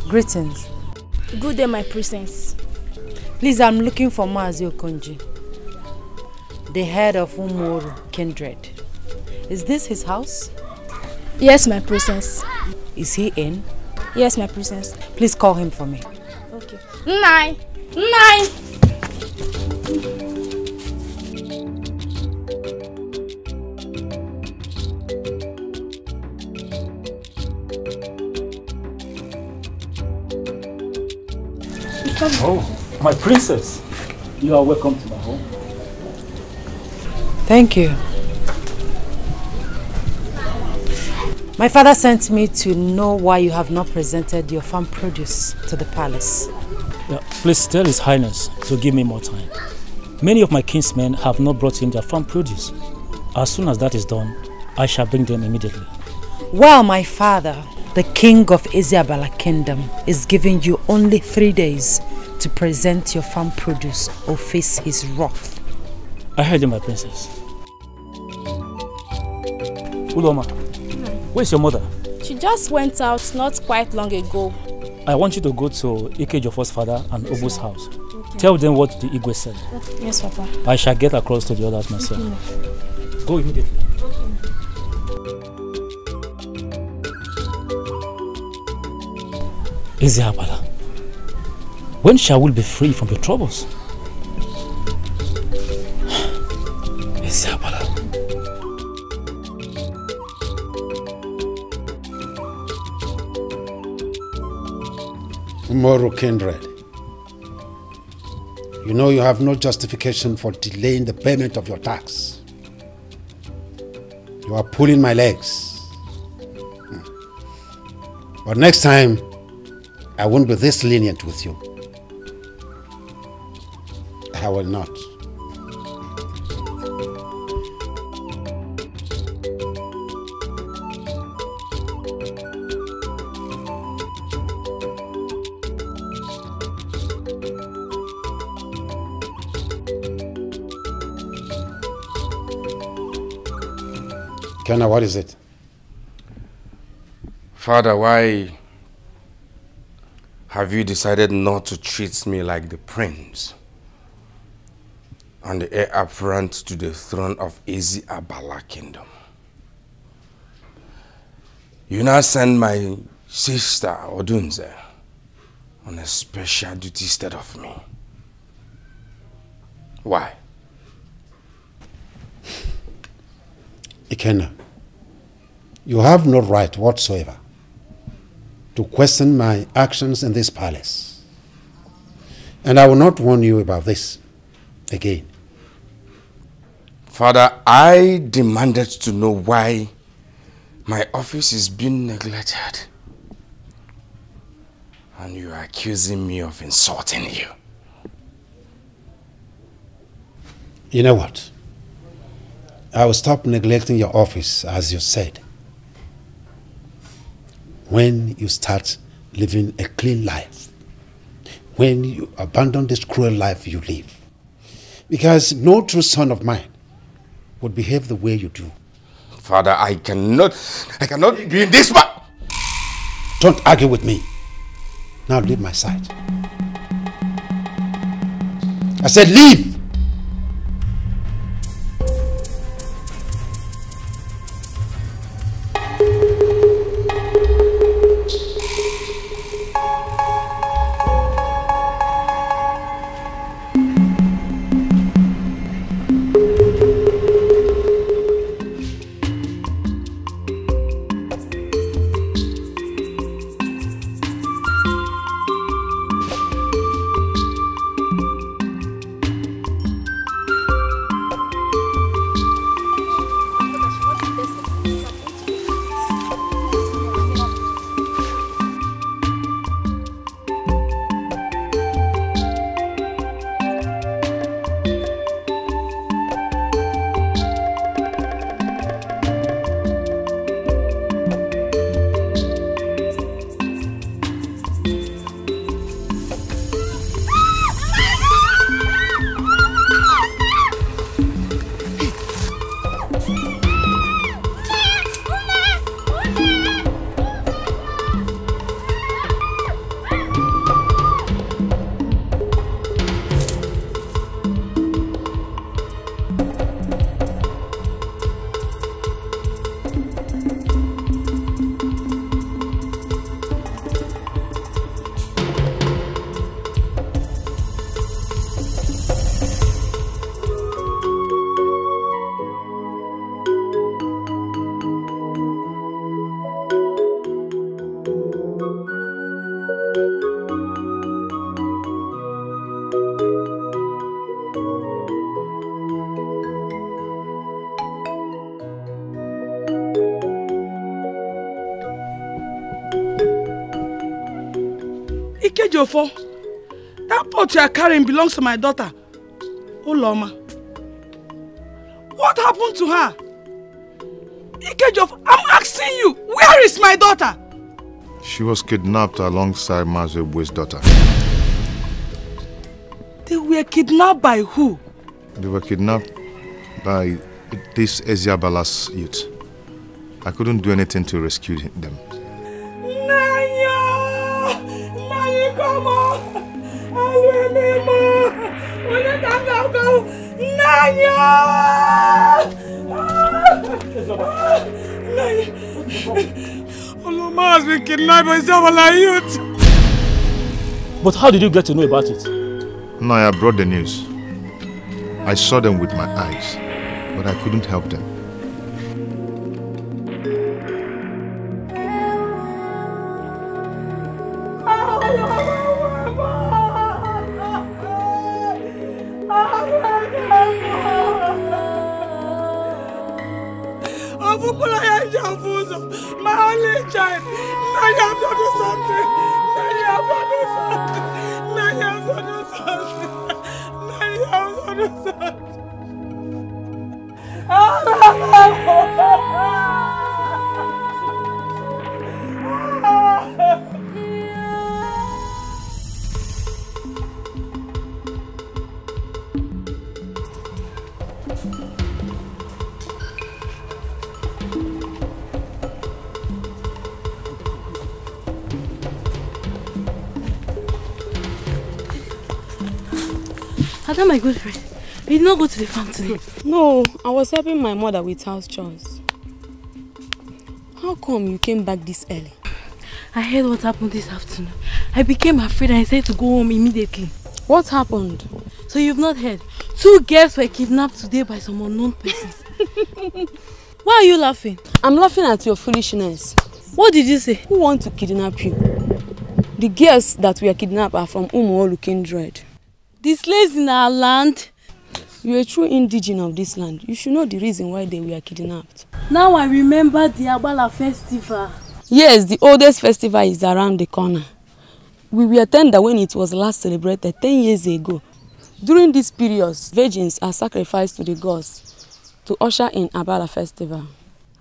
Greetings. Good day, my princess. Please, I'm looking for Mazi Okonji, the head of Umoru kindred. Is this his house? Yes, my princess. Is he in? Yes, my princess. Please call him for me. Okay. Nine. Nine. Oh, my princess. You are welcome to my home. Thank you. My father sent me to know why you have not presented your farm produce to the palace. Yeah, please tell His Highness to give me more time. Many of my kinsmen have not brought in their farm produce. As soon as that is done, I shall bring them immediately. Well, my father, the king of Eziabala Kingdom, is giving you only 3 days to present your farm produce or face his wrath. I heard you, my princess. Uloma, where's your mother? She just went out not quite long ago. I want you to go to Ikejofor's father and Obu's house. Okay. Tell them what the Igwe said. Yes, Papa. I shall get across to the others myself. Okay. Go immediately. Eziabala, when shall we be free from your troubles? Eziabala. Umoru kindred, you know you have no justification for delaying the payment of your tax. You are pulling my legs. But next time, I won't be this lenient with you. I will not. Kenna, what is it? Father, why have you decided not to treat me like the prince and the heir apparent to the throne of Eziabala Kingdom? You now send my sister Odunze on a special duty instead of me. Why? Ikenna, you have no right whatsoever to question my actions in this palace. And I will not warn you about this again. Father, I demanded to know why my office is being neglected. And you are accusing me of insulting you. You know what? I will stop neglecting your office, as you said, when you start living a clean life, when you abandon this cruel life you live. Because no true son of mine would behave the way you do. Father, I cannot be in this one. Don't argue with me. Now leave my side. I said leave! Ikejofo, that pot you are carrying belongs to my daughter, Uloma. What happened to her? Ikejofo, I'm asking you, where is my daughter? She was kidnapped alongside Mazebu's daughter. They were kidnapped by who? They were kidnapped by this Eziabala's youth. I couldn't do anything to rescue them. Nanya! Nanya, come on! Nanya! Oloma has been kidnapped by Eziabala youth. But how did you get to know about it? No, I brought the news. I saw them with my eyes, but I couldn't help them. My only child. Now you have to do something. Now you have to do something. Now you have to do something. Now you have to do something. Ada, my good friend, you did not go to the farm today? No, I was helping my mother with house chores. How come you came back this early? I heard what happened this afternoon. I became afraid and I said to go home immediately. What happened? So you've not heard? 2 girls were kidnapped today by some unknown persons. Why are you laughing? I'm laughing at your foolishness. What did you say? Who want to kidnap you? The girls that were kidnapped are from Umuolu Kindred. The slaves in our land? You're a true indigene of this land. You should know the reason why they were kidnapped. Now I remember the Abala festival. Yes, the oldest festival is around the corner. We were tender when it was last celebrated 10 years ago. During this period, virgins are sacrificed to the gods to usher in Abala festival.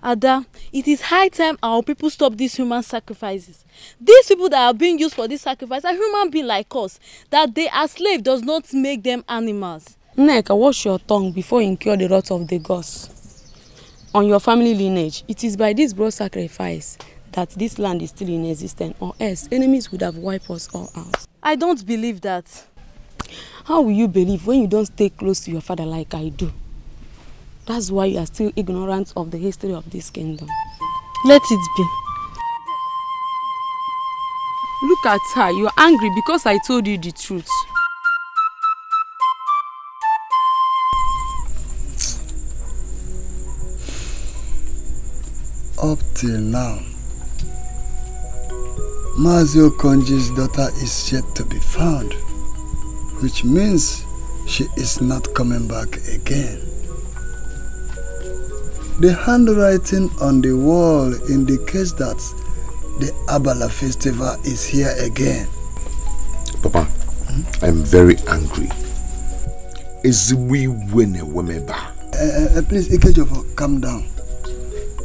Ada, it is high time our people stop these human sacrifices. These people that are being used for this sacrifice are human beings like us. That they are slaves does not make them animals. Nneka, wash your tongue before you incur the wrath of the gods. On your family lineage, it is by this broad sacrifice that this land is still in existence, or else enemies would have wiped us all out. I don't believe that. How will you believe when you don't stay close to your father like I do? That's why you are still ignorant of the history of this kingdom. Let it be. Look at her. You're angry because I told you the truth. Up till now, Mazi Okonji's daughter is yet to be found, which means she is not coming back again. The handwriting on the wall indicates that the Abala festival is here again. Papa, I'm very angry. Please, Ikejofo, calm down.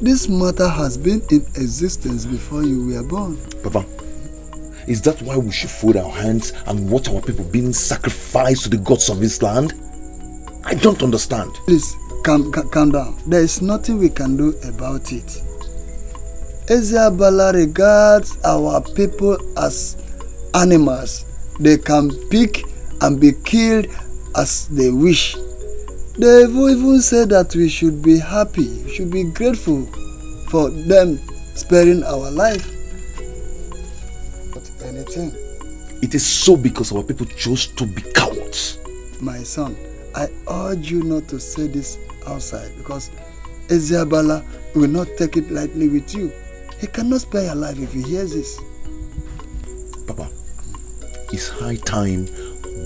This matter has been in existence before you were born. Papa, is that why we should fold our hands and watch our people being sacrificed to the gods of this land? I don't understand. Please, calm down. There is nothing we can do about it. Eziabala regards our people as animals. They can pick and be killed as they wish. They even say that we should be happy, we should be grateful for them sparing our life. But anything. It is so because our people chose to be cowards. My son, I urge you not to say this outside because Eziabala will not take it lightly with you. He cannot spare your life if he hears this. Papa, it's high time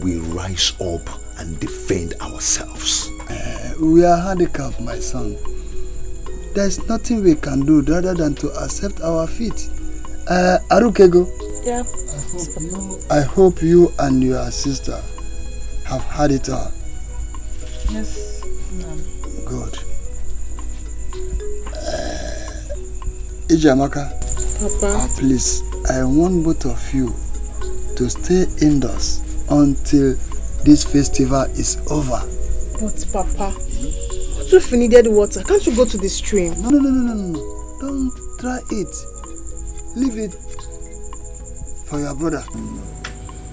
we rise up and defend ourselves. We are handicapped, my son. There's nothing we can do other than to accept our fate. Arukego. Yeah. I hope you and your sister have had it all. Yes, ma'am. Good. Ijamaka, Papa. please, I want both of you to stay indoors until this festival is over. But Papa, what if we needed water? Can't you go to the stream? No. Don't try it. Leave it for your brother.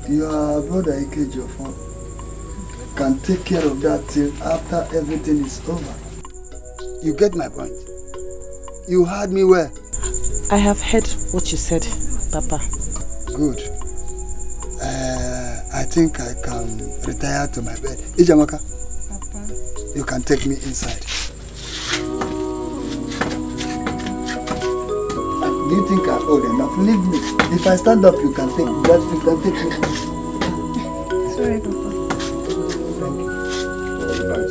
Your brother Ejiofor can take care of that till after everything is over. You get my point? You heard me well? I have heard what you said, Papa. Good. I think I can retire to my bed. Ijamaka, Papa. you can take me inside. Do you think I'm old enough? Leave me. If I stand up, you can take me. Just you can take me. Sorry, Papa. Thank you. Good night.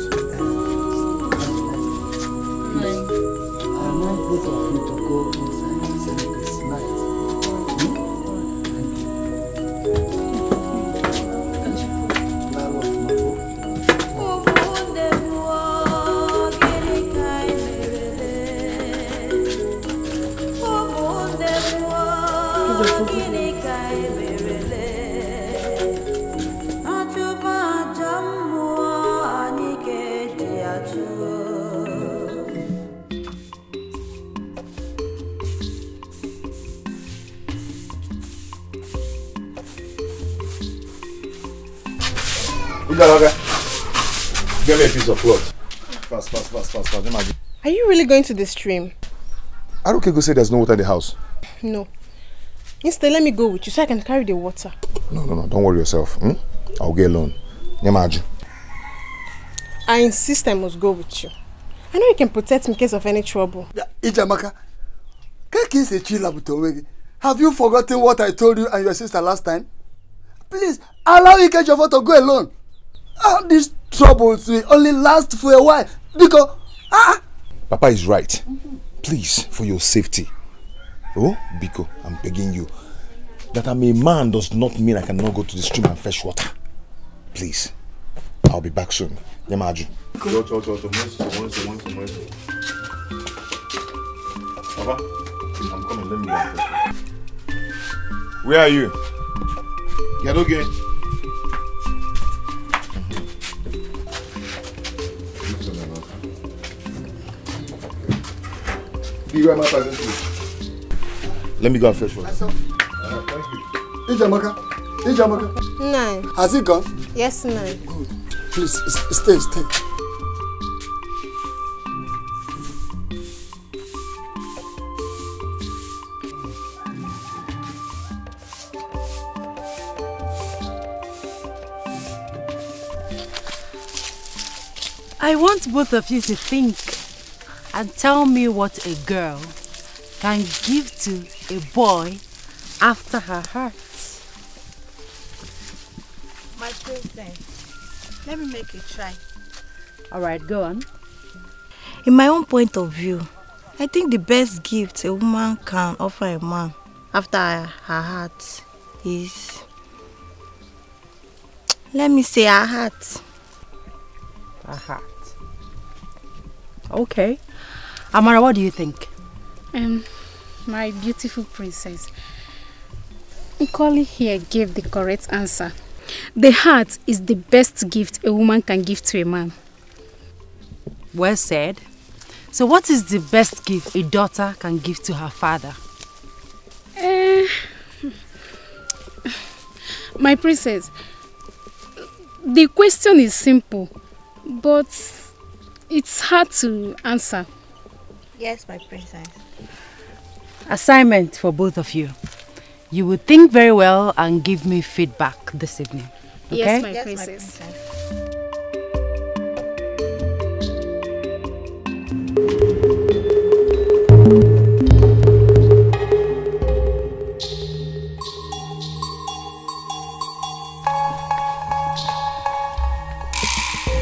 I want both of you to go inside and celebrate this night. Get me a piece of cloth. Fast. Are you really going to the stream? Aruke go say there's no water in the house. No. Instead, let me go with you so I can carry the water. No. Don't worry yourself. I'll get alone. Nyamaju. I insist I must go with you. I know you can protect me in case of any trouble. Ijamaka, have you forgotten what I told you and your sister last time? Please, allow Ejiofor to go alone. These troubles will only last for a while. Because, Papa is right. Please, for your safety. Oh, Biko, I'm begging you. That I'm a man does not mean I cannot go to the stream and fetch water. Please, I'll be back soon. Nyamaju. Papa, I'm coming. Let me go. Where are you? Get okay. Let me go and fetch water. Thank you. Ijamaka. Nine. Has he gone? Yes, Nine. Good. Please, stay. I want both of you to think and tell me what a girl can give to a boy after her heart. My princess, let me make a try. Alright, go on. In my own point of view, I think the best gift a woman can offer a man after her heart is, let me say, her heart. Her heart. Okay. Amara, what do you think? My beautiful princess, Nkoli here gave the correct answer. The heart is the best gift a woman can give to a man. Well said. So what is the best gift a daughter can give to her father? My princess, the question is simple, but it's hard to answer. Yes, my princess. Assignment for both of you. You will think very well and give me feedback this evening. Okay? Yes, my princess.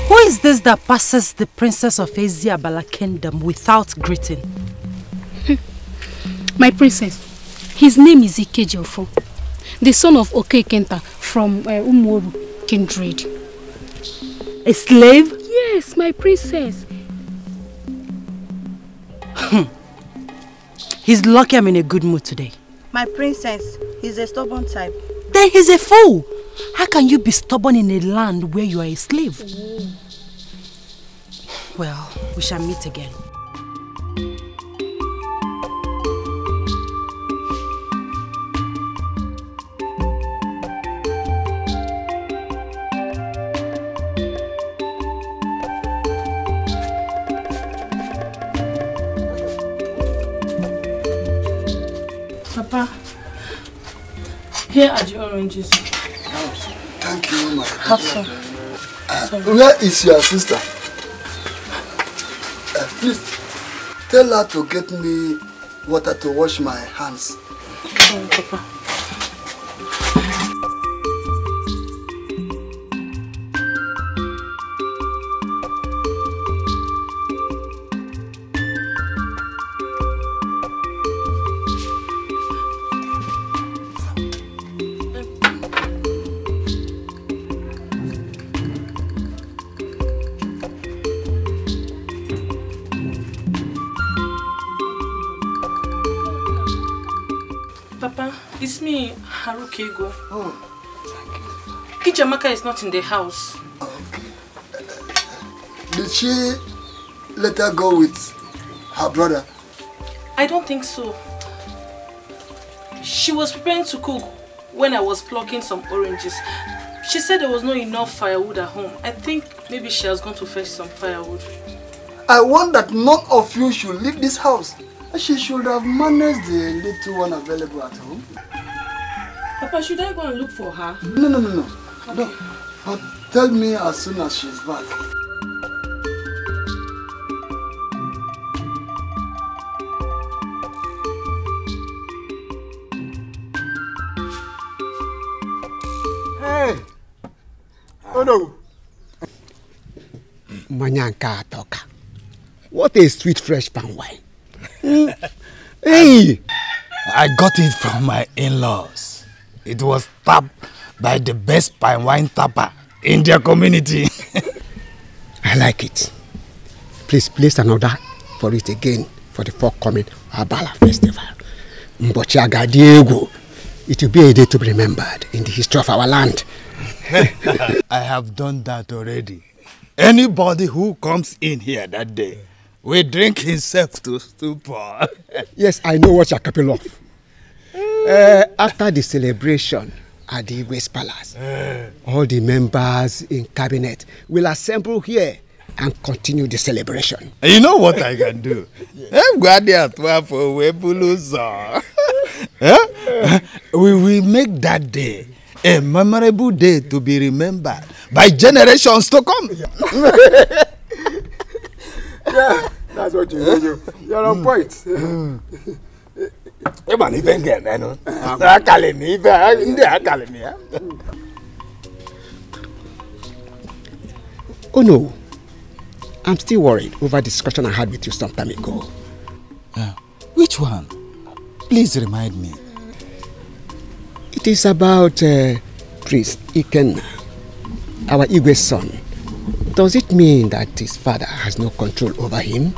Who is this that passes the princess of Eziabala Kingdom without greeting? My princess, his name is Ejiofor. the son of Okekenta from Umoru kindred. A slave? Yes, my princess. He's lucky I'm in a good mood today. My princess, he's a stubborn type. Then he's a fool. How can you be stubborn in a land where you are a slave? Well, we shall meet again. Papa, here are the oranges. Thank you, my Have some. Where is your sister? Please, tell her to get me water to wash my hands. Oh, Papa. Papa, it's me, Harukego. Oh, thank you. Ijamaka is not in the house. Okay. Did she let her go with her brother? I don't think so. She was preparing to cook when I was plucking some oranges. She said there was not enough firewood at home. I think maybe she has gone to fetch some firewood. I want that none of you should leave this house. She should have managed the little one available at home. Papa, should I go and look for her? No. No. But tell me as soon as she's back. Hey! Oh no! Manyanka Toka. What a sweet fresh palm wine. Hey! I got it from my in-laws. It was tapped by the best palm wine tapper in their community. I like it. Please place an order for it again for the forthcoming Abala festival. Mbochiaga Diego. It will be a day to be remembered in the history of our land. I have done that already. Anybody who comes in here that day will drink himself to stupor. Yes, I know what you're capable of. After the celebration at the West Palace, all the members in cabinet will assemble here and continue the celebration. You know what I can do? We will make that day a memorable day to be remembered by generations to come. Yeah, that's what you do. You're on point. Oh no, I'm still worried over the discussion I had with you some time ago. Which one? Please remind me. It is about Priest Ikenna, our Igwe's son. Does it mean that his father has no control over him?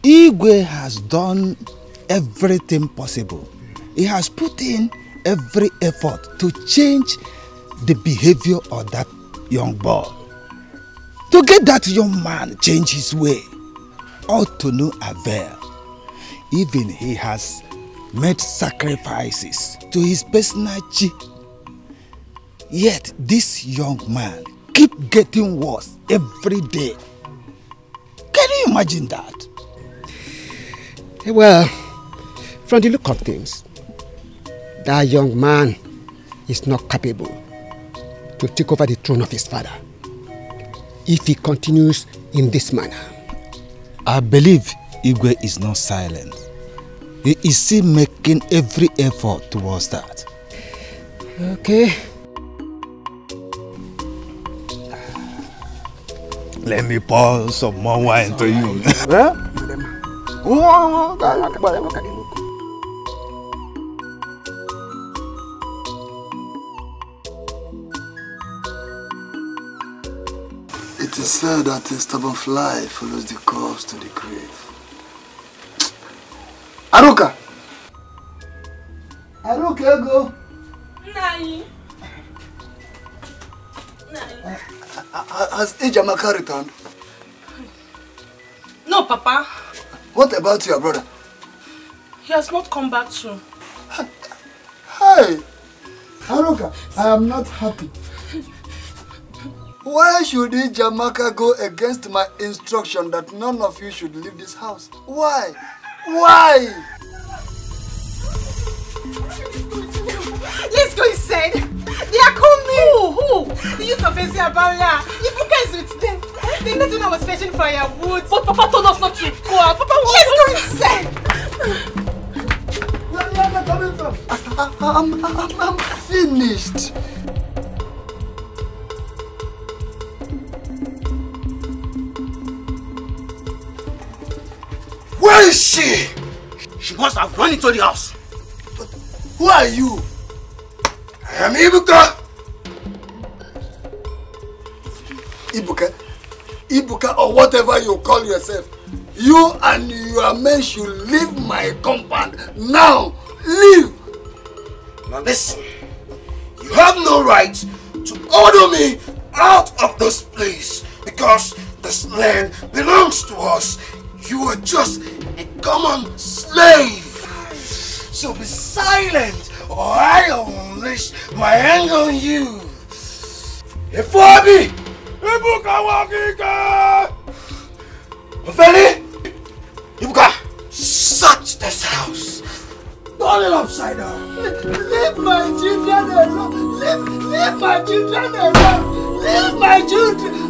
Igwe has done everything possible. He has put in every effort to change the behavior of that young boy. To get that young man change his way, all to no avail. Even he has made sacrifices to his personal chi. Yet this young man keep getting worse every day. Can you imagine that? Well, from the look of things, that young man is not capable to take over the throne of his father if he continues in this manner. I believe Igwe is not silent. He is still making every effort towards that. Okay. Let me pour some more wine to you. is said that a stubborn fly follows the corpse to the grave. Aruka! Aruka, go! Nai! Has Eziabala returned? No, Papa. What about your brother? He has not come back soon. Hey! Haruka, I am not happy. Why should Eziabala go against my instruction that none of you should leave this house? Why? Why? Let's go inside. They are coming. Who? The youth of Eziabala. Ibuka is with them. They met when I was fetching firewood. But Papa told us not to go out. Papa, let's go inside. Where are you coming from? I'm finished. Where is she? She must have run into the house. But who are you? I am Ibuka. Ibuka or whatever you call yourself. You and your men should leave my compound now. Leave. Now listen. You have no right to order me out of this place because this land belongs to us. You are just a common slave. So be silent or I'll unleash my anger on you. Efobi! Ibuka Wakika! Ofeli! Ibuka! Search this house! Turn it upside down! Leave my children alone! Leave my children alone! Leave my children!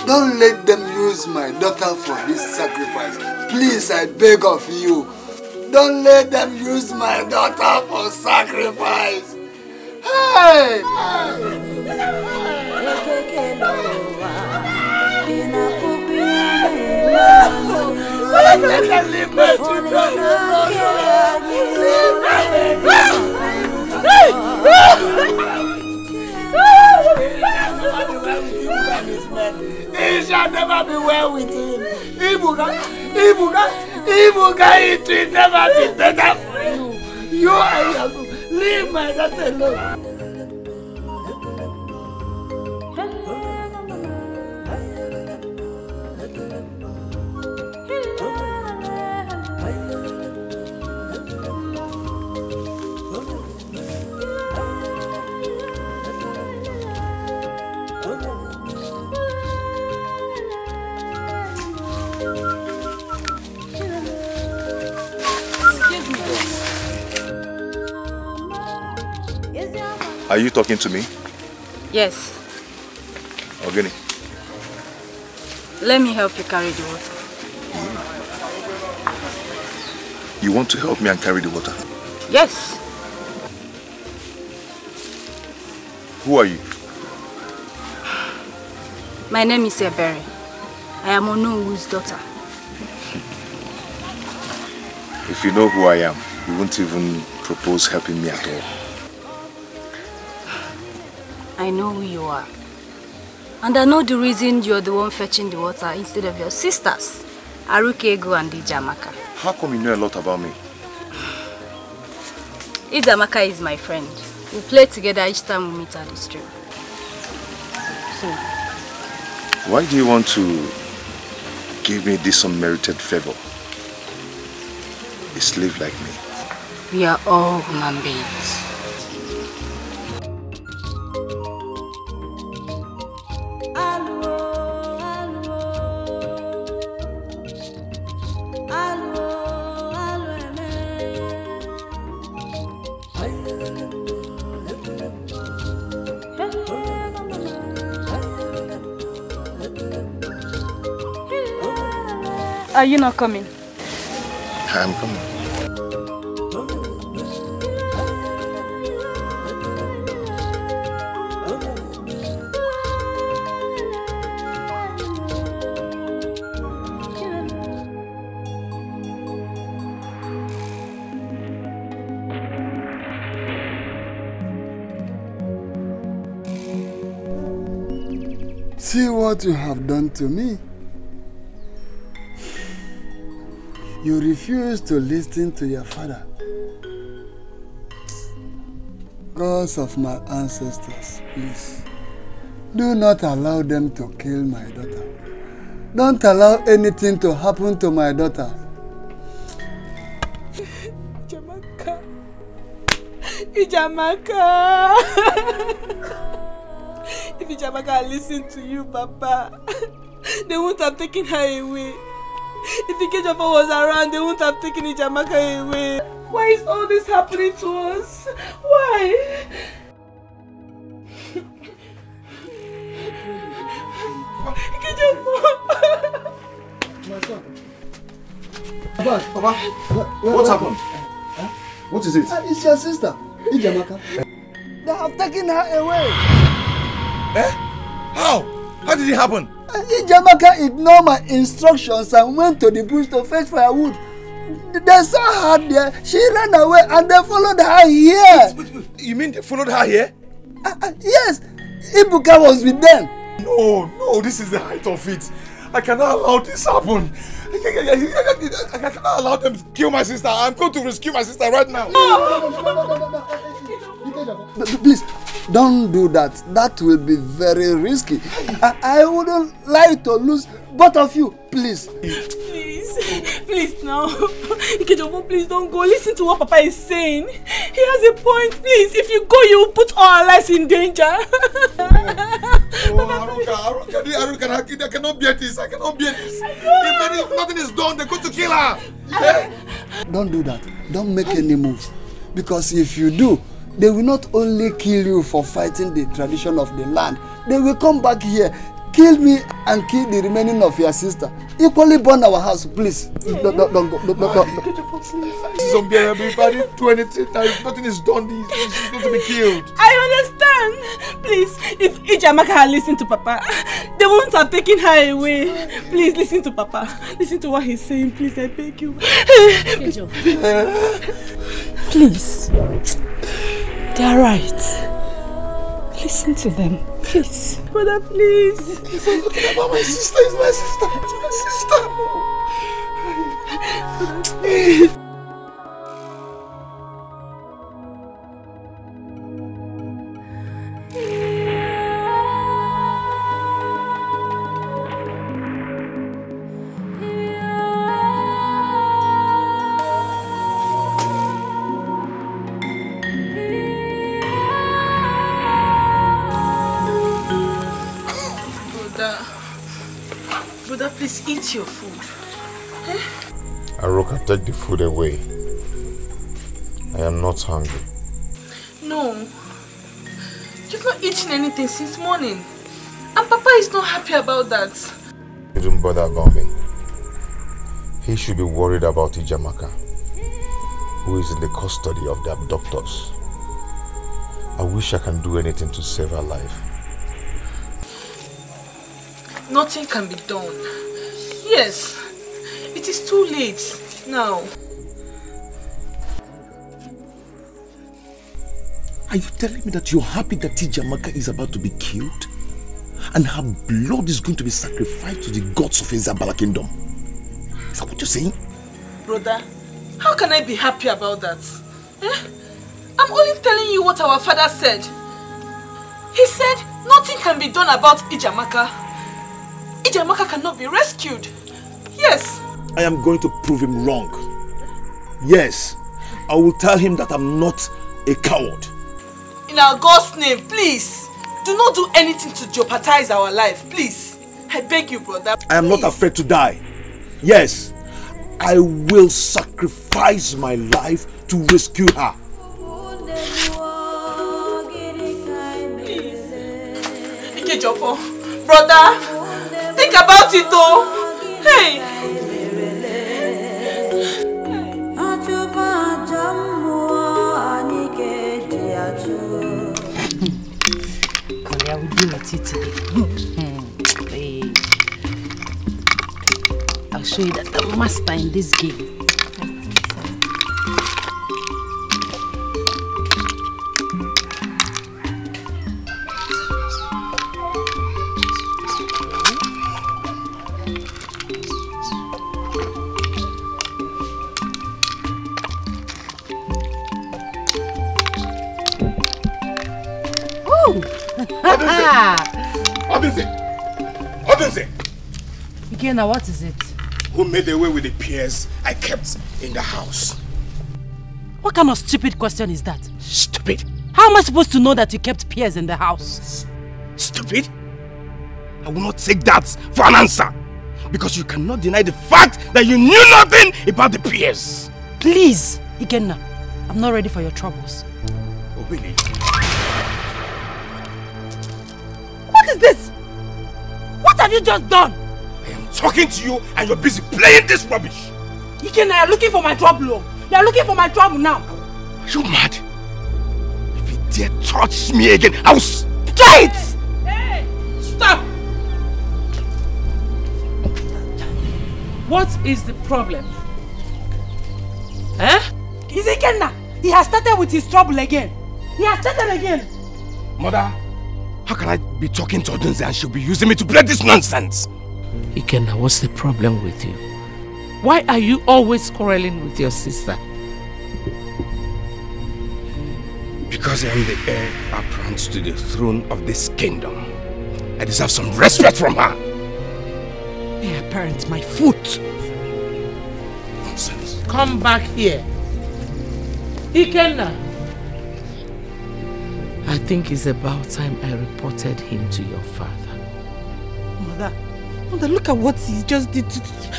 Don't let them use my daughter for this sacrifice. Please, I beg of you. Don't let them use my daughter for sacrifice. Hey! Let them leave my children He shall never be well with him. Ibuka, it will never be better for you. You and your leave my daughter alone. Are you talking to me? Yes. Ogini. Let me help you carry the water. You want to help me and carry the water? Yes. Who are you? My name is Ebere. I am Onowu's daughter. If you know who I am, you won't even propose helping me at all. I know who you are. And I know the reason you're the one fetching the water instead of your sisters, Arukego and Eziabala. How come you know a lot about me? Eziabala is my friend. We play together each time we meet at the stream. So, why do you want to give me this unmerited favor? A slave like me. We are all human beings. Are you not coming? I'm coming. See what you have done to me. You refuse to listen to your father. Gods of my ancestors, please, do not allow them to kill my daughter. Don't allow anything to happen to my daughter. Ijamaka. Ijamaka. If Ijamaka had listened to you, Papa, they wouldn't have taken her away. If Ikejofa was around, they wouldn't have taken Ijamaka away. Why is all this happening to us? Why? Ikejofa! Papa, what happened? What is it? It's your sister, Ijamaka. They have taken her away. Eh? How? How did it happen? Ijamaka ignored my instructions and went to the bush to fetch firewood. They saw her there, she ran away and they followed her here. Wait. You mean they followed her here? Yes, Ibuka was with them. No, this is the height of it. I cannot allow this happen. I cannot allow them to kill my sister. I'm going to rescue my sister right now. Please, don't do that. That will be very risky. I wouldn't like to lose both of you. Please. Please now. Ikejofa, please don't go. Listen to what Papa is saying. He has a point. Please, if you go, you will put all our lives in danger. Aruka, I cannot bear this. I cannot bear this. If nothing is done, they're going to kill her. Don't do that. Don't make any moves. Because if you do, they will not only kill you for fighting the tradition of the land, they will come back here, kill me and kill the remaining of your sister. Equally burn our house, please. Don't go. This is unbearable. If I didn't do anything, now if nothing is done, she's going to be killed. I understand. Please, if Ijamaka had listened to Papa, they wouldn't have taken her away. Please, listen to Papa. Listen to what he's saying. Please, I beg you. Please. They are right. Listen to them, please. Brother, please. He's talking about my sister. It's my sister. It's my sister. Brother, please eat your food. Eh? Aroka, take the food away. I am not hungry. No. You've not eaten anything since morning. And Papa is not happy about that. You don't bother about me. He should be worried about Ijamaka, who is in the custody of the abductors. I wish I can do anything to save her life. Nothing can be done. Yes, it is too late now. Are you telling me that you're happy that Ijamaka is about to be killed? And her blood is going to be sacrificed to the gods of Eziabala Kingdom? Is that what you're saying? Brother, how can I be happy about that? Eh? I'm only telling you what our father said. He said nothing can be done about Ijamaka. Ijamaka cannot be rescued. Yes. I am going to prove him wrong. Yes. I will tell him that I'm not a coward. In our God's name, please. Do not do anything to jeopardize our life. Please. I beg you, brother. I am not afraid to die. Yes. I will sacrifice my life to rescue her. Ikejofa, brother. Think about it though. Hey! will deal with it today. Hey. I'll show you that I'm master in this game. What is it? Again, now what is it? Who made away with the pears I kept in the house? What kind of stupid question is that? Stupid? How am I supposed to know that you kept pears in the house? Stupid? I will not take that for an answer. Because you cannot deny the fact that you knew nothing about the pears. Please, Ikenna, I'm not ready for your troubles. Oh, really? What is this? What have you just done? I am talking to you and you're busy playing this rubbish. Ikenna, you're looking for my trouble. You're looking for my trouble now. Are you mad? If you dare touch me again, I will try it! Hey! Stop! What is the problem? Huh? Is Ikenna? He has started with his trouble again. He has started again. Mother, how can I be talking to Odunze and she'll be using me to play this nonsense? Ikenna, what's the problem with you? Why are you always quarreling with your sister? Because I am the heir apparent to the throne of this kingdom. I deserve some respect from her. Heir apparent, my foot. Nonsense. Come back here. Ikenna. I think it's about time I reported him to your father. Mother, look at what he just did.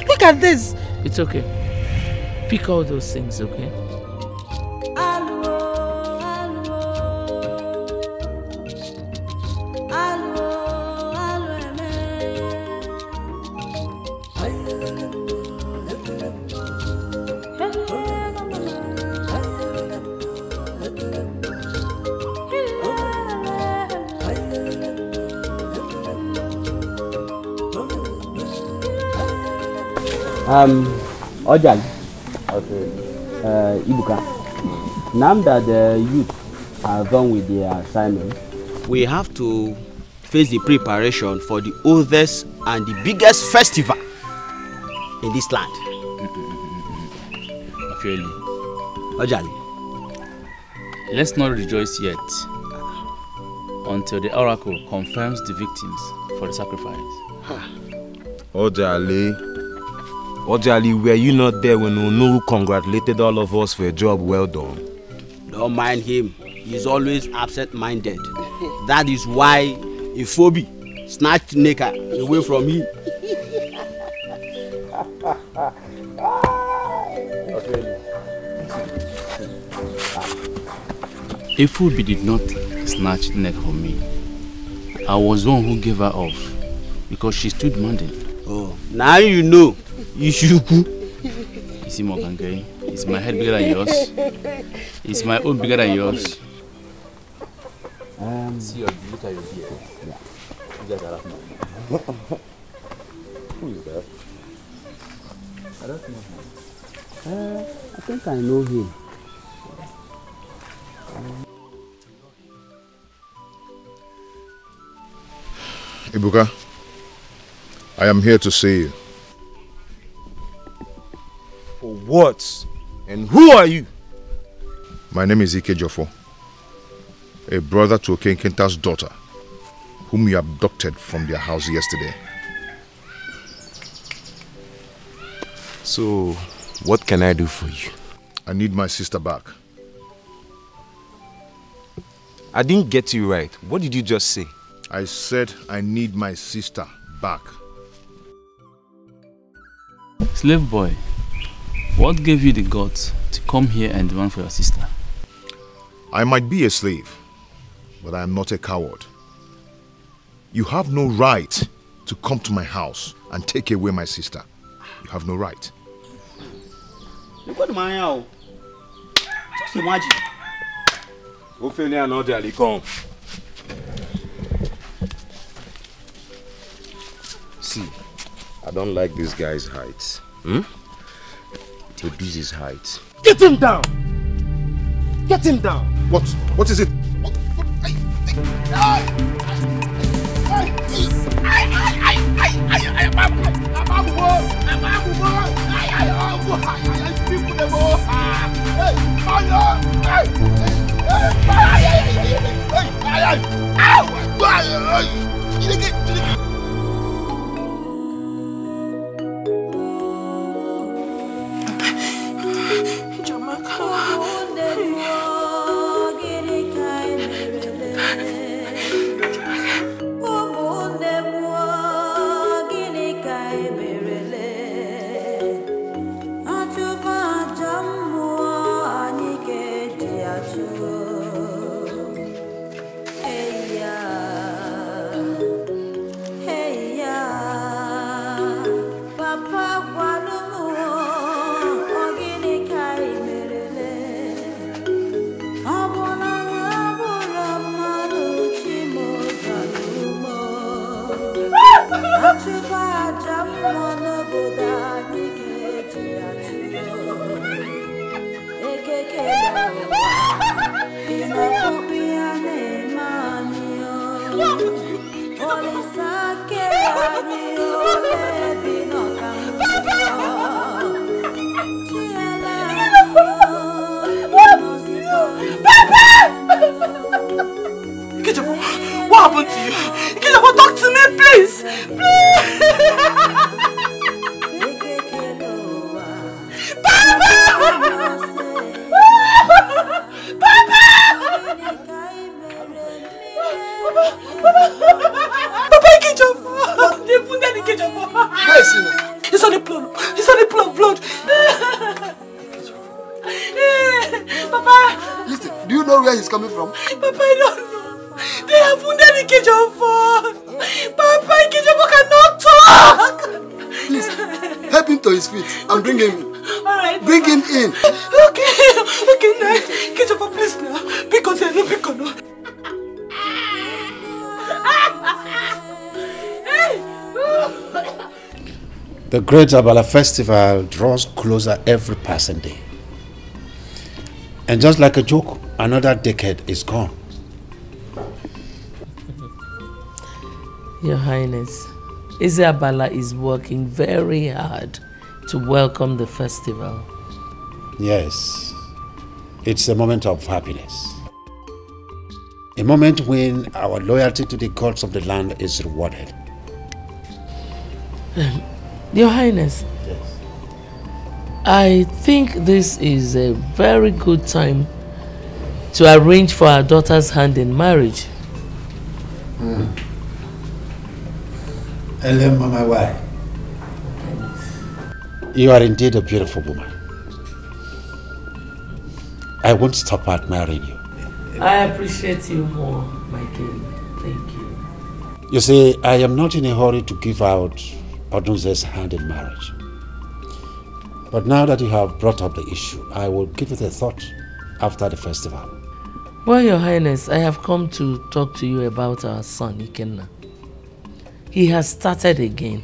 Look at this. It's okay. Pick all those things, okay? Ojal, okay. Ibuka, now that the youth are done with their assignment, we have to face the preparation for the oldest and the biggest festival in this land. Ojali, let's not rejoice yet until the oracle confirms the victims for the sacrifice. Ojali, were you not there when Onu congratulated all of us for a job well done? Don't mind him. He's always absent-minded. That is why Ifobi snatched Neka away from him. Ifobi did not snatch Neka from me. I was the one who gave her off because she stood demanding. Oh, now you know. Ishuku. You see, Mokangai, is my head bigger than yours? Is my own bigger than yours? See your look at your beard. Yeah. You guys are laughing at me. Who is that? I don't know him. I think I know him. Ibuka, I am here to see you. For what? And who are you? My name is Ike Jofo, a brother to Okenkenta's daughter, whom you abducted from their house yesterday. So, what can I do for you? I need my sister back. I didn't get you right. What did you just say? I said I need my sister back. Slave boy, what gave you the guts to come here and demand for your sister? I might be a slave, but I am not a coward. You have no right to come to my house and take away my sister. You have no right. Look at my house. Just imagine. Ophelia and Ojali, come. I don't like this guy's height. Reduce his height. Get him down! Get him down! What is it? What happened to you? Ikechukwu, talk to me, please! Papa, Ikechukwu! They wounded Ikechukwu! Where is he now? He's on the blood! He's on the blood! Papa! Listen, do you know where he's coming from? Papa, I don't know. They have wounded Ikechukwu! Papa, Ikechukwu cannot talk! Please, help him to his feet and bring him in. Alright. Bring him in. Okay, now. Ikechukwu, please now. Because I know, because The Great Abala Festival draws closer every passing day. And just like a joke, another decade is gone. Your Highness, Eziabala is working very hard to welcome the festival. Yes, it's a moment of happiness. A moment when our loyalty to the gods of the land is rewarded. Your Highness, yes. I think this is a very good time to arrange for our daughter's hand in marriage. Hello, Mama, why? You are indeed a beautiful woman. I won't stop admiring you. I appreciate you more, my king. Thank you. You see, I am not in a hurry to give out Odunze's hand in marriage. But now that you have brought up the issue, I will give it a thought after the festival. Well, Your Highness, I have come to talk to you about our son, Ikenna. He has started again.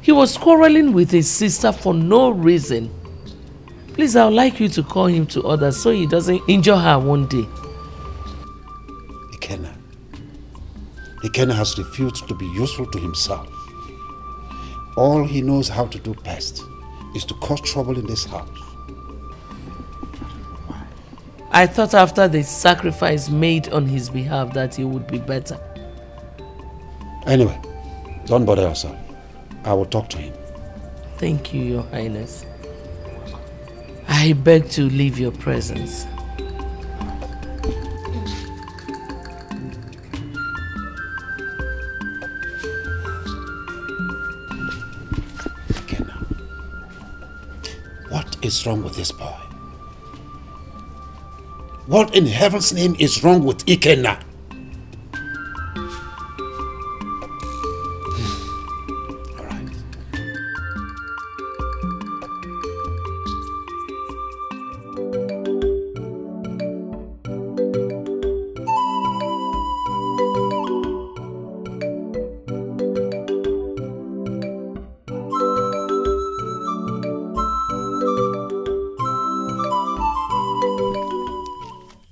He was quarreling with his sister for no reason. Please, I would like you to call him to order so he doesn't injure her one day. Ikenna has refused to be useful to himself. All he knows how to do best is to cause trouble in this house. I thought after the sacrifice made on his behalf that he would be better. Anyway, don't bother yourself. I will talk to him. Thank you, Your Highness. I beg to leave your presence. What is wrong with this boy? What in heaven's name is wrong with Ikenna?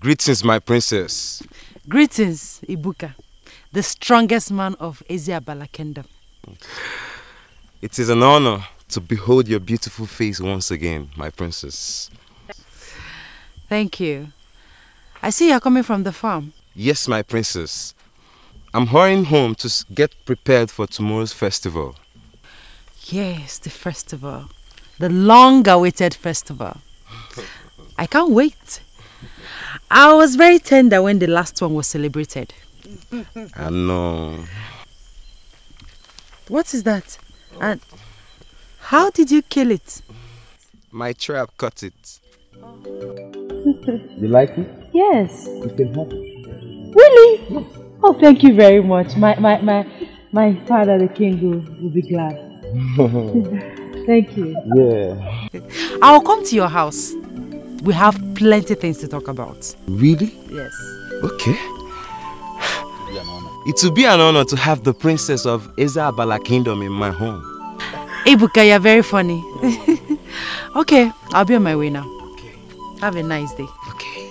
Greetings, my princess. Greetings, Ibuka, the strongest man of Eziabala Kingdom. It is an honor to behold your beautiful face once again, my princess. Thank you. I see you're coming from the farm. Yes, my princess. I'm hurrying home to get prepared for tomorrow's festival. Yes, the festival. The long-awaited festival. I can't wait. I was very tender when the last one was celebrated. I know. What is that? And how did you kill it? My trap caught it. You like it? Yes. You can have it. Really? Yes. Oh, thank you very much. My father, the king, will be glad. Thank you. Yeah. I'll come to your house. We have plenty things to talk about. Really? Yes. Okay. It will be an honor to have the princess of Eziabala Kingdom in my home. Ibuka, you're very funny. Okay, I'll be on my way now. Okay. Have a nice day. Okay.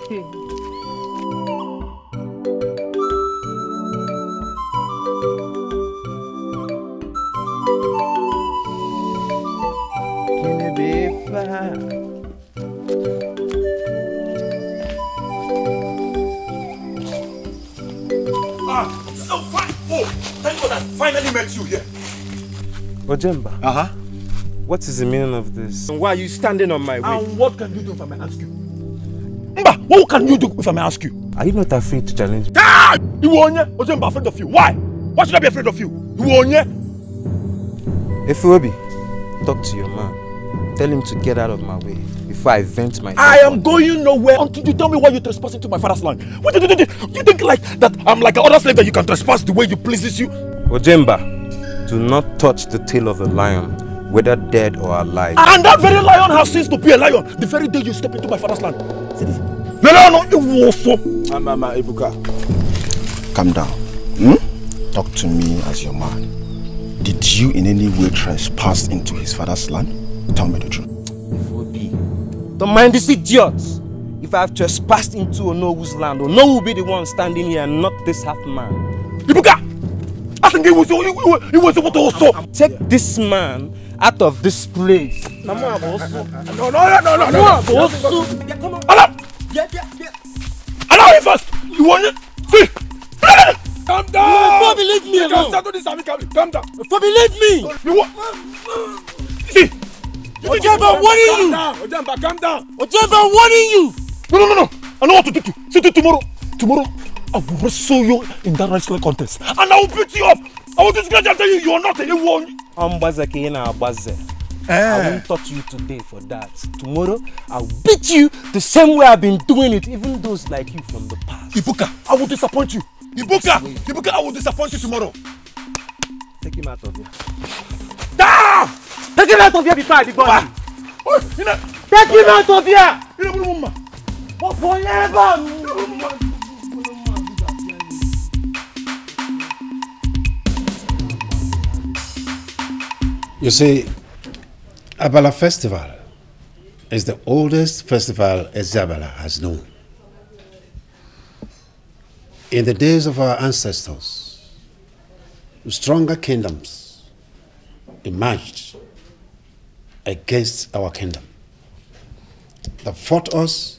So fine. Oh, thank God I finally met you here. Ojemba. What is the meaning of this? And why are you standing on my way? And what can you do if I may ask you? Mba, what can you do if I may ask you? Are you not afraid to challenge me? Ah! You Onye? Ojemba afraid of you. Why? Why should I be afraid of you? You Onye? Eriobu, talk to your man. Tell him to get out of my way before I vent my... I am going nowhere until you tell me why you're trespassing to my father's land. What do you think like that I'm like another slave that you can trespass the way you pleases you? Ojemba, do not touch the tail of the lion, whether dead or alive. And that very lion has ceased to be a lion the very day you step into my father's land. See this? No, it was so. Mama, Ibuka, calm down. Talk to me as your man. Did you in any way trespass into his father's land? Tell me the truth. Don't mind this idiot. If I have trespassed into Onobu's land, Ono will be the one standing here and not this half man. Ibuka! I think he was able to also take this man out of this place. No. Allow! Allow him first! You want it? See! Calm down! Bobby, leave me alone! Calm down! Bobby, leave me! You want... See! Ojemba, warning you! Ojemba, calm down! Ojemba, warning you! No! I know what to do. See tomorrow. Tomorrow, I will wrestle you in that wrestling contest. And I will beat you up! I will disgrace you and tell you you are not a one. I won't touch you today for that. Tomorrow, I'll beat you the same way I've been doing it, even those like you from the past. Ibuka, I will disappoint you. Ibuka, I will disappoint you tomorrow. Take him out of here. Take him out of here before I devour you. Take him out of here! You see, Abala Festival is the oldest festival Eziabala has known. In the days of our ancestors, stronger kingdoms emerged against our kingdom. They fought us,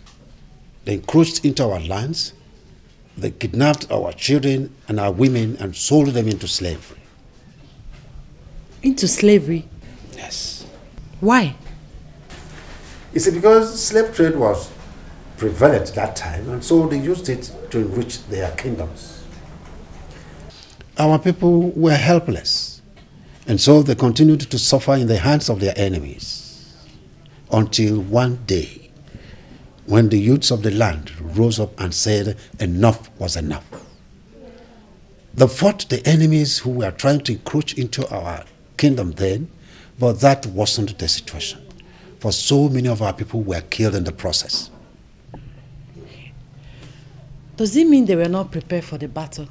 they encroached into our lands, they kidnapped our children and our women and sold them into slavery. Into slavery? Yes. Why? You see, because slave trade was prevalent at that time, and so they used it to enrich their kingdoms. Our people were helpless, and so they continued to suffer in the hands of their enemies, until one day, when the youths of the land rose up and said enough was enough. They fought the enemies who were trying to encroach into our kingdom then, but that wasn't the situation. For so many of our people were killed in the process. Does it mean they were not prepared for the battle?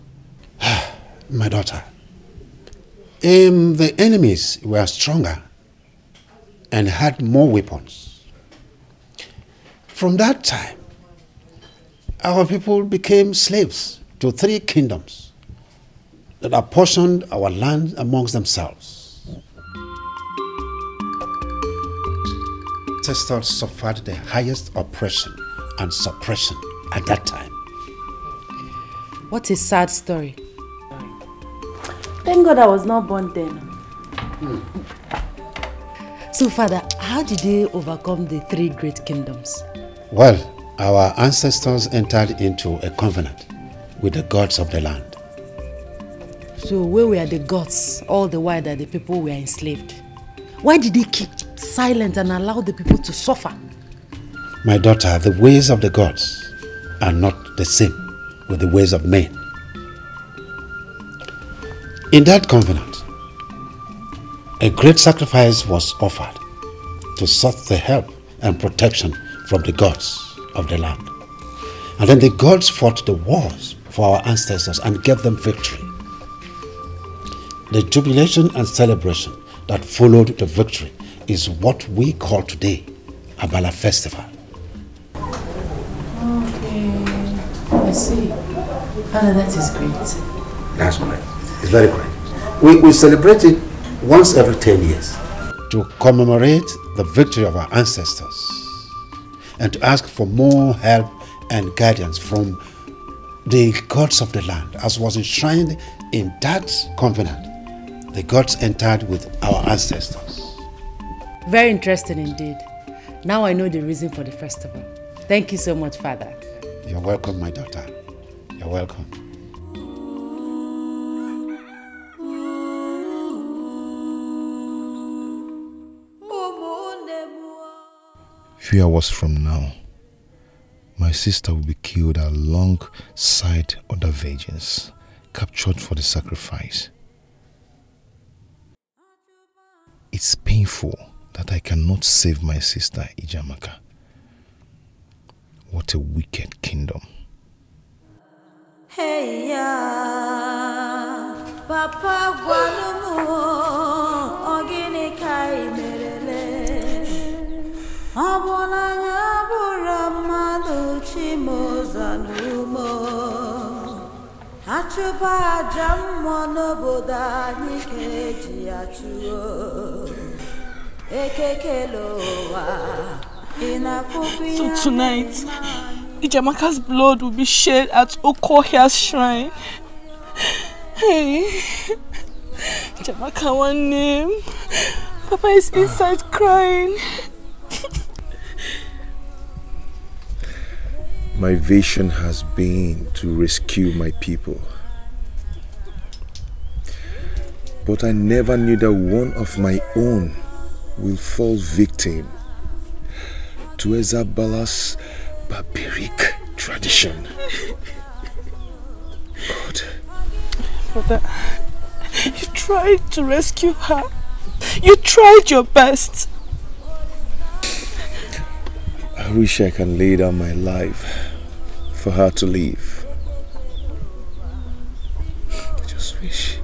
My daughter, the enemies were stronger and had more weapons. From that time, our people became slaves to 3 kingdoms that apportioned our land amongst themselves. Ancestors suffered the highest oppression and suppression at that time. What a sad story. Thank God I was not born then. So, Father, how did they overcome the 3 great kingdoms? Well, our ancestors entered into a covenant with the gods of the land. So, where were the gods all the while that the people were enslaved? Why did they keep silent and allow the people to suffer? My daughter, the ways of the gods are not the same with the ways of men. In that covenant, a great sacrifice was offered to sought the help and protection from the gods of the land. And then the gods fought the wars for our ancestors and gave them victory. The jubilation and celebration that followed the victory is what we call today Abala Festival. Okay, I see. Father, that is great. That's great. It's very great. We celebrate it once every 10 years to commemorate the victory of our ancestors and to ask for more help and guidance from the gods of the land, as was enshrined in that covenant. The gods entered with our ancestors. Very interesting indeed. Now I know the reason for the festival. Thank you so much, Father. You're welcome, my daughter. You're welcome. Few hours from now, my sister will be killed alongside other virgins captured for the sacrifice. It's painful that I cannot save my sister Ijamaka. What a wicked kingdom. Hey ya, Papa Guanumu, Ogini Kai Merele, Abonanya Buramadu Chimozanumo, Achuba Jamono Boda Nikeji Achuo, Ekekeloa. So tonight, Ijamaka's blood will be shed at Okonkwo's shrine. Hey, Ijamaka, one name. Papa is inside crying. My vision has been to rescue my people. But I never knew that one of my own will fall victim to Eziabala's barbaric tradition. God. Brother, you tried to rescue her. You tried your best. I wish I can lay down my life for her to live. I just wish.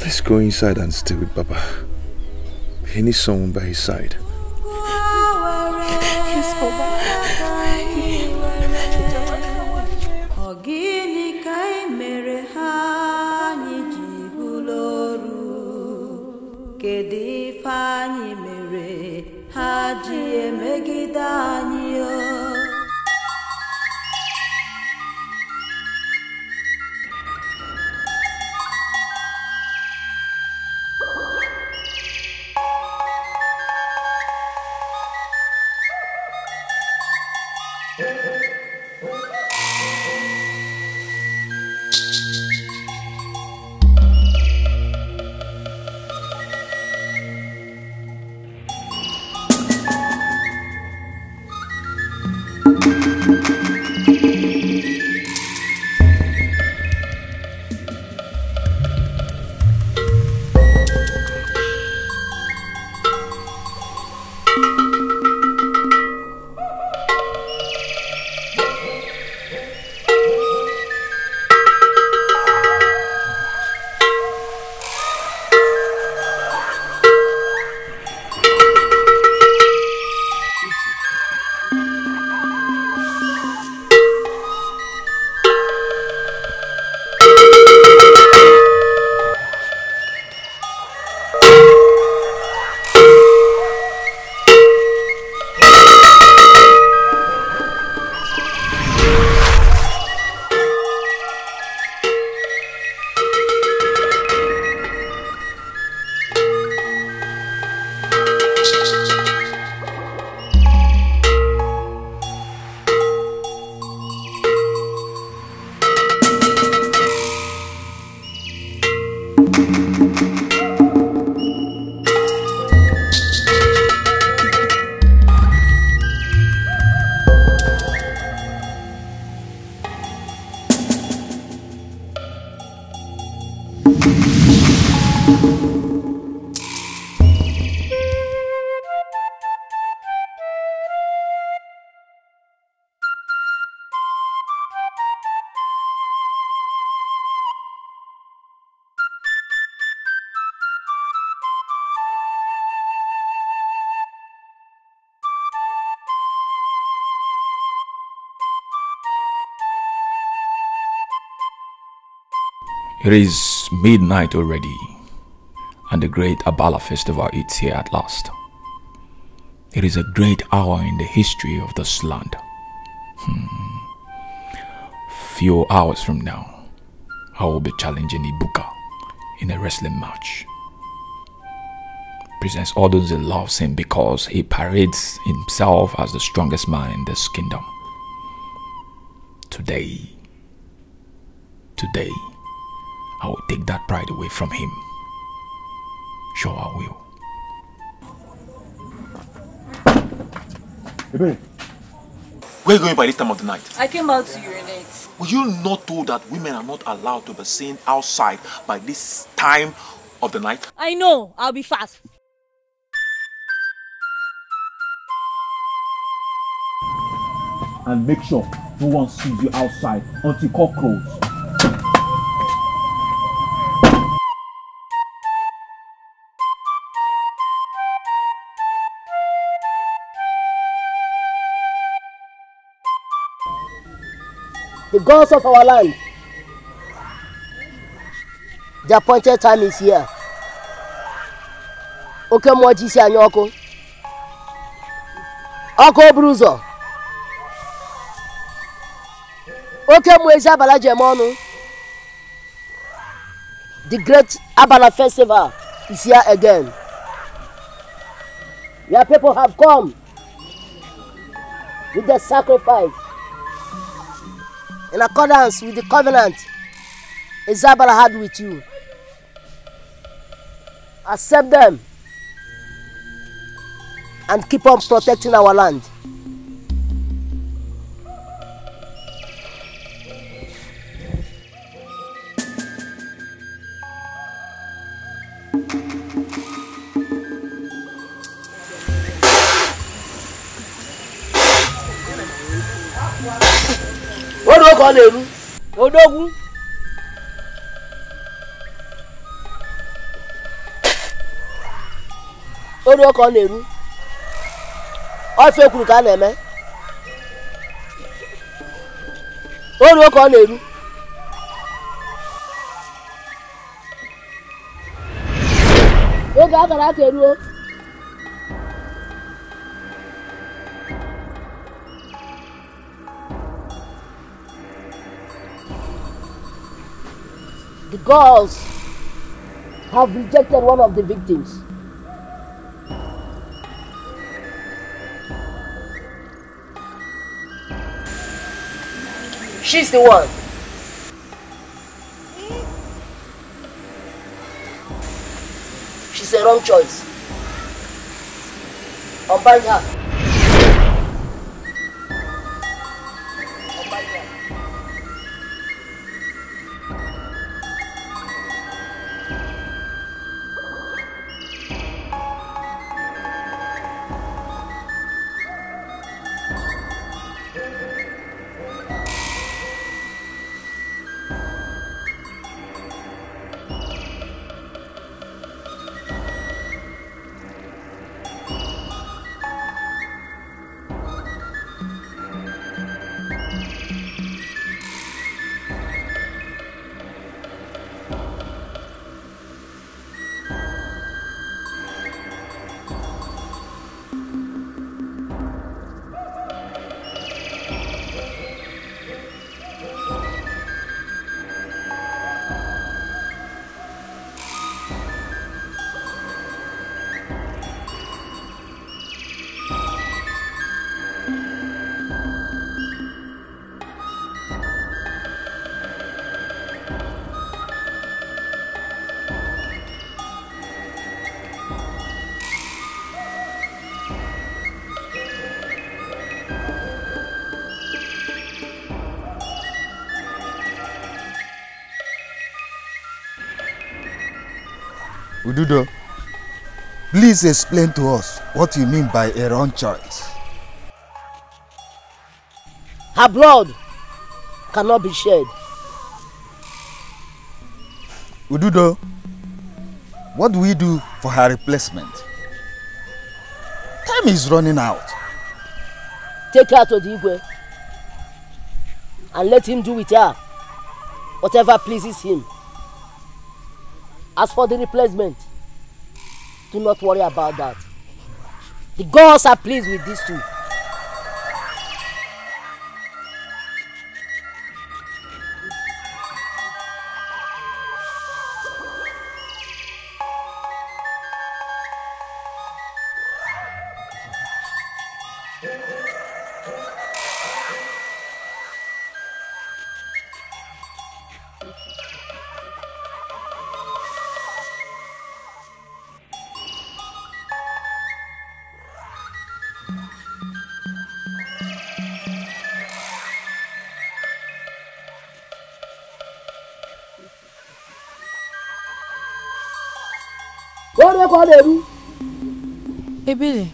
Let's go inside and stay with Papa. He needs someone by his side. Yes, Papa. It is midnight already, and the great Abala festival is here at last. It is a great hour in the history of this land. Few hours from now, I will be challenging Ibuka in a wrestling match. Princess Odunze loves him because he parades himself as the strongest man in this kingdom. Today, I will take that pride away from him. Sure I will. Hey, where are you going by this time of the night? I came out to urinate. Were you not told that women are not allowed to be seen outside by this time of the night? I know. I'll be fast. And make sure no one sees you outside until cock crows. The gods of our land, the appointed time is here. Okonkwo si anyoko. Chibuzor. Okonkwo Eziabala Ezeonu. The great Abala festival is here again. Your people have come with the sacrifice in accordance with the covenant Eziabala had with you. Accept them and keep on protecting our land. Odogu. Odo ko neru. Ofe kuru ka na eme. Odo ko neru. Oga agara keru. The gods have rejected one of the victims. She's the one. She's a wrong choice. Unbind her. Ududo, please explain to us what you mean by a wrong choice. Her blood cannot be shed. Ududo, what do we do for her replacement? Time is running out. Take her to the Igwe and let him do with her whatever pleases him. As for the replacement, do not worry about that. The gods are pleased with these two. Ebele,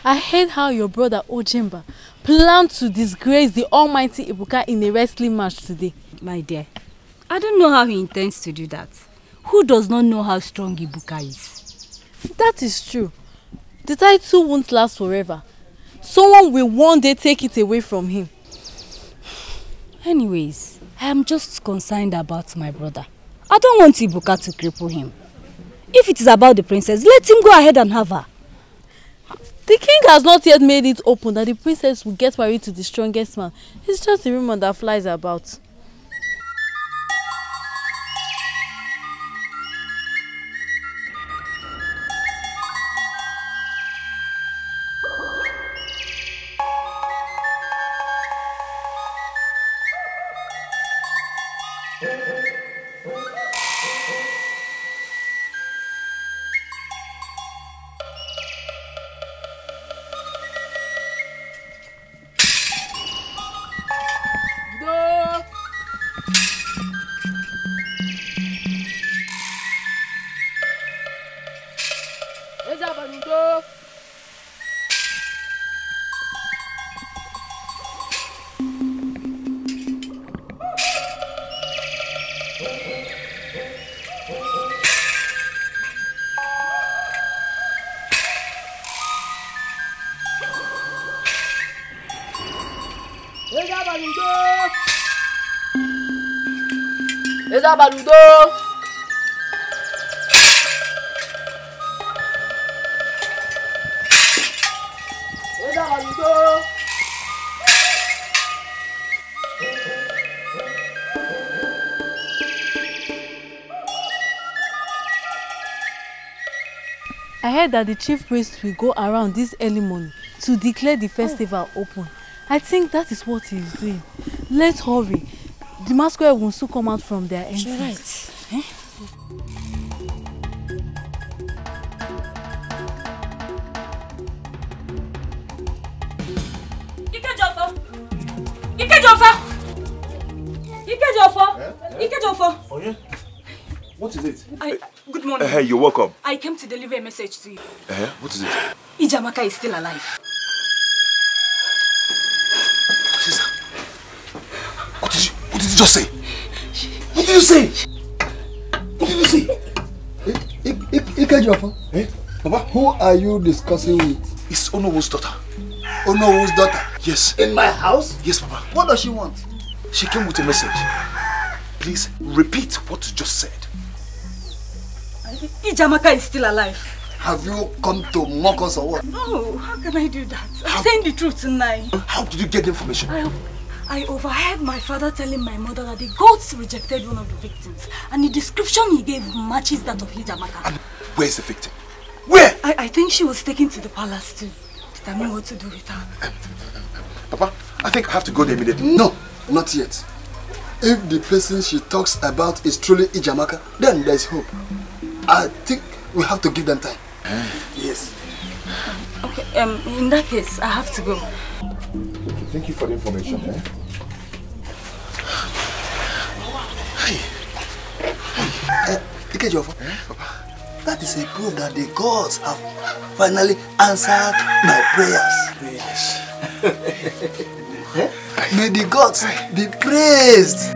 I heard how your brother Ojemba planned to disgrace the almighty Ibuka in a wrestling match today. My dear, I don't know how he intends to do that. Who does not know how strong Ibuka is? That is true. The title won't last forever. Someone will one day take it away from him. Anyways, I am just concerned about my brother. I don't want Ibuka to cripple him. If it is about the princess, let him go ahead and have her. The king has not yet made it open that the princess will get married to the strongest man. It's just a rumor that flies about. I heard that the chief priest will go around this early morning to declare the festival open. I think that is what he is doing. Let's hurry. The masquerade will soon come out from their entrance. You're right. Eh? Oh yeah? What is it? Good morning. Hey, you're welcome. I came to deliver a message to you. What is it? Ijamaka is still alive. Sister, what did you just say? What did you say? What did you say? Ikejofa. Papa? Who are you discussing with? It's Onowo's daughter. Onowo's daughter? Yes. In my house? Yes, Papa. What does she want? She came with a message. Please repeat what you just said. Ijamaka is still alive. Have you come to mock us or what? No, how can I do that? I'm saying the truth tonight. How did you get the information? I overheard my father telling my mother that the gods rejected one of the victims, and the description he gave matches that of Ijamaka. And where's the victim? Where? I think she was taken to the palace to determine what to do with her. Papa, I think I have to go there immediately. No, not yet. If the person she talks about is truly Ijamaka, then there's hope. I think we have to give them time. Yes. Okay, in that case, I have to go. Okay, thank you for the information. That is a proof that the gods have finally answered my prayers. Yes. May the gods be praised.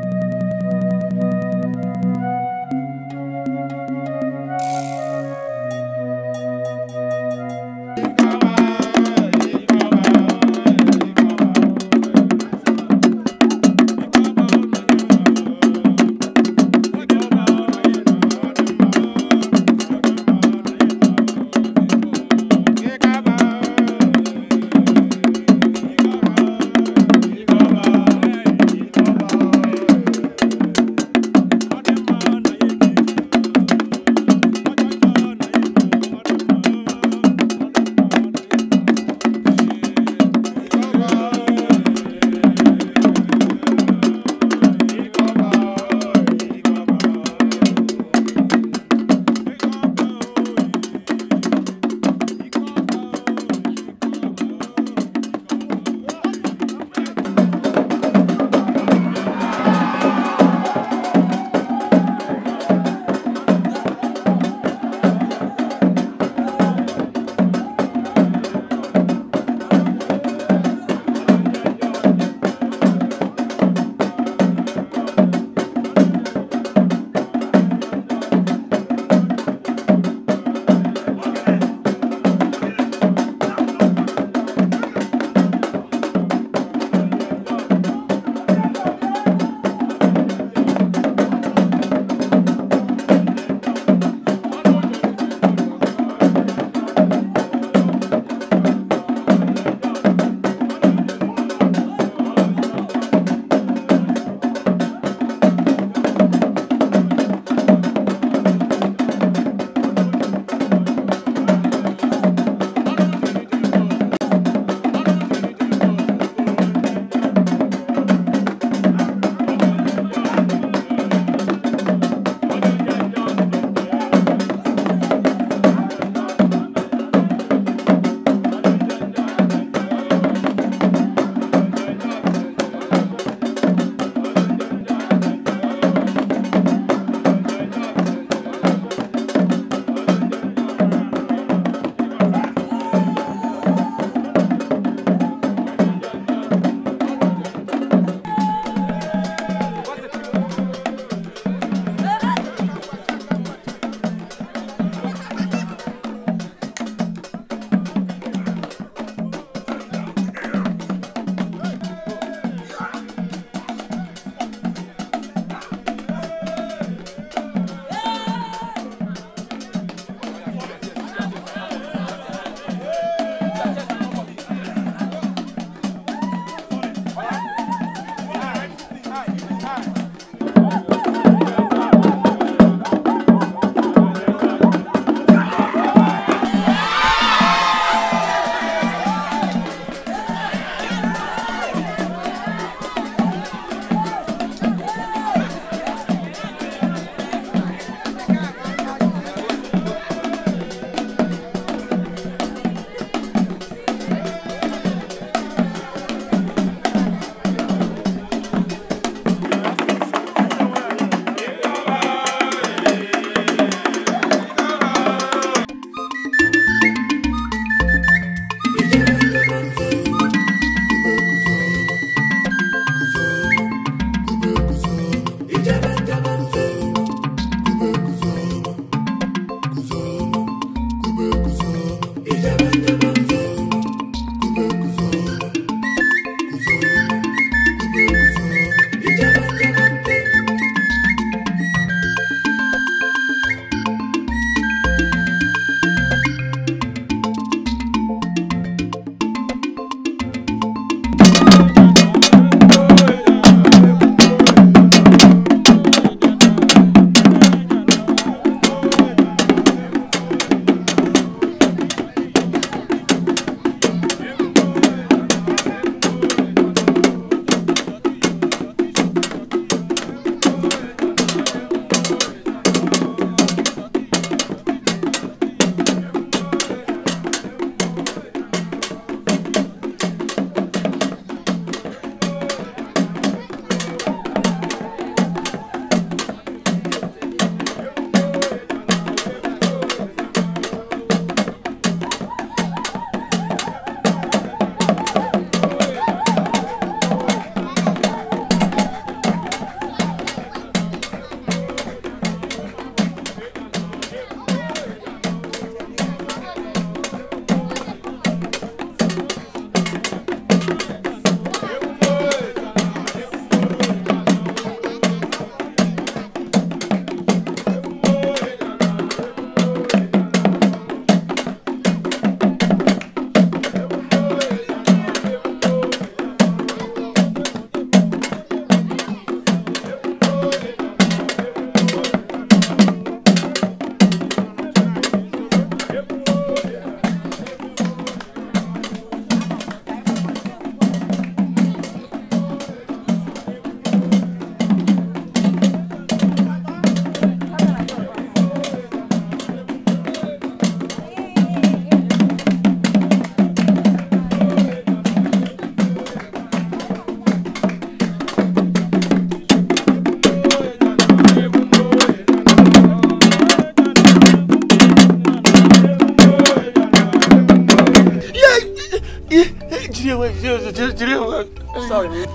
Sorry.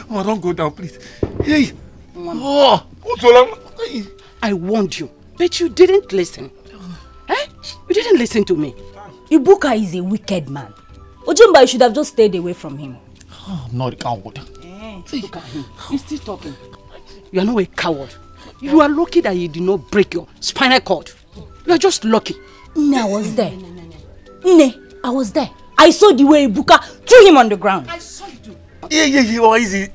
Oh, don't go down, please. Hey. I warned you, but you didn't listen. Eh? You didn't listen to me. Ibuka is a wicked man. Ojumba, you should have just stayed away from him. Oh, I'm not a coward. Look at him. He's still talking. You are not a coward. You are lucky that you did not break your spinal cord. You are just lucky. I was there. I was there. I saw the way Ibuka threw him on the ground. I saw you too. Yeah. Oh, easy.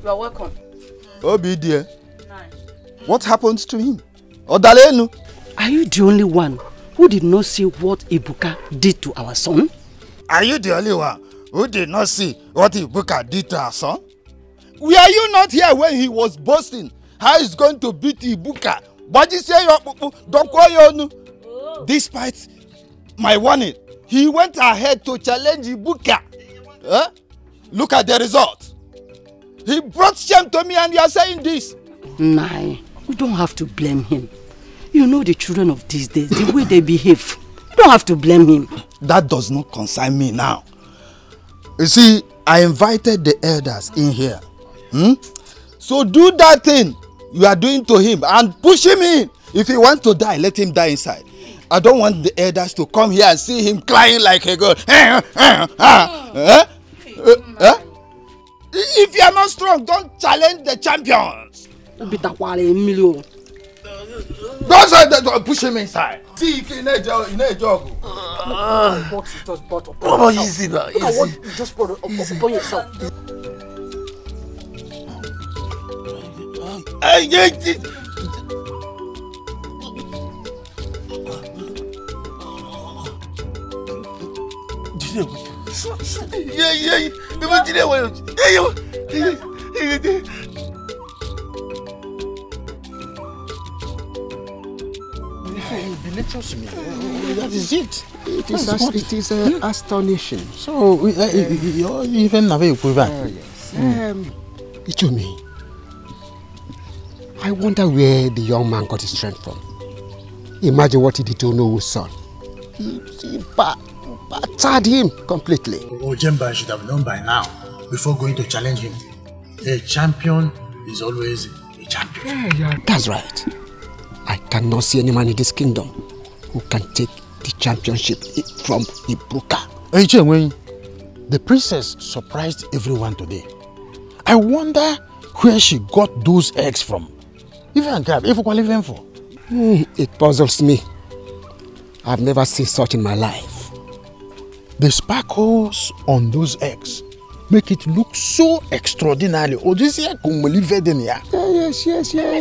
You are welcome. Obi dear. What happened to him? Odalenu. Are you the only one who did not see what Ibuka did to our son? Are you the only one who did not see what Ibuka did to our son? Were you not here when he was boasting how he's going to beat Ibuka? But you say despite my warning, he went ahead to challenge Ibuka. Look at the result. He brought shame to me and you are saying this. Nah, you don't have to blame him. You know the children of these days, the way they behave. You don't have to blame him. That does not concern me now. You see, I invited the elders in here. So do that thing you are doing to him and push him in. If he wants to die, let him die inside. I don't want the elders to come here and see him crying like a girl. If you are not strong, don't challenge the champions. Don't push him inside. See if you need a job. Oh, easy now. Easy. Just put it upon yourself. That is it. It is astonishing. So, you even have a quiver. Yes. Ichumi, I wonder where the young man got his strength from. Imagine what he did to Onowo's son. He battered him completely. Ojemba should have known by now, before going to challenge him. A champion is always a champion. Yeah. That's right. I cannot see any man in this kingdom who can take the championship from Ibuka. The princess surprised everyone today. I wonder where she got those eggs from. Even if you even for. It puzzles me. I've never seen such in my life. The sparkles on those eggs make it look so extraordinary. Yes,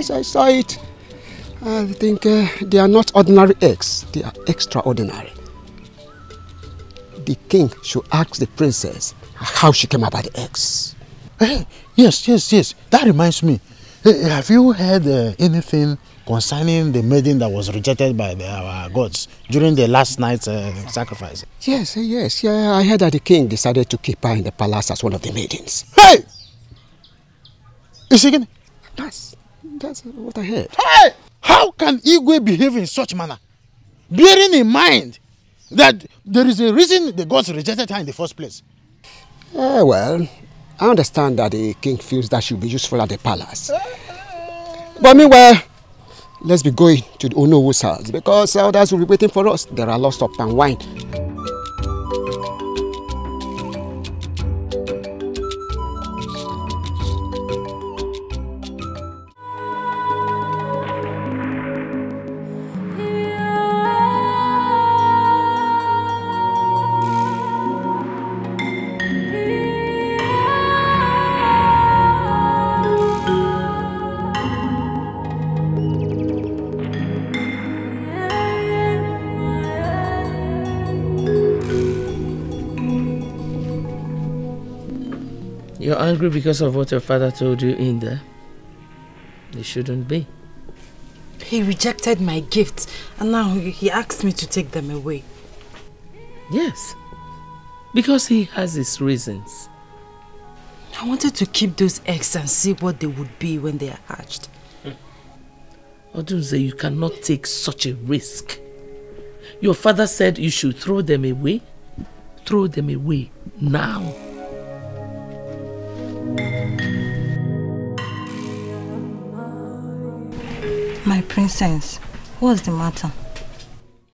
I saw it. I think they are not ordinary eggs, they are extraordinary. The king should ask the princess how she came about the eggs. Yes. That reminds me. Have you heard anything concerning the maiden that was rejected by our gods during the last night's sacrifice? Yes. I heard that the king decided to keep her in the palace as one of the maidens. Hey! Is he again? That's what I heard. Hey! How can Igwe behave in such manner? Bearing in mind that there is a reason the gods rejected her in the first place. Well, I understand that the king feels that she will be useful at the palace. But meanwhile, let's be going to the Onowo's house because others will be waiting for us. There are lots of palm wine. You're angry because of what your father told you in there? It shouldn't be. He rejected my gifts and now he asked me to take them away. Yes, because he has his reasons. I wanted to keep those eggs and see what they would be when they are hatched. Odunze, you cannot take such a risk. Your father said you should throw them away. Throw them away now. My princess, what's the matter?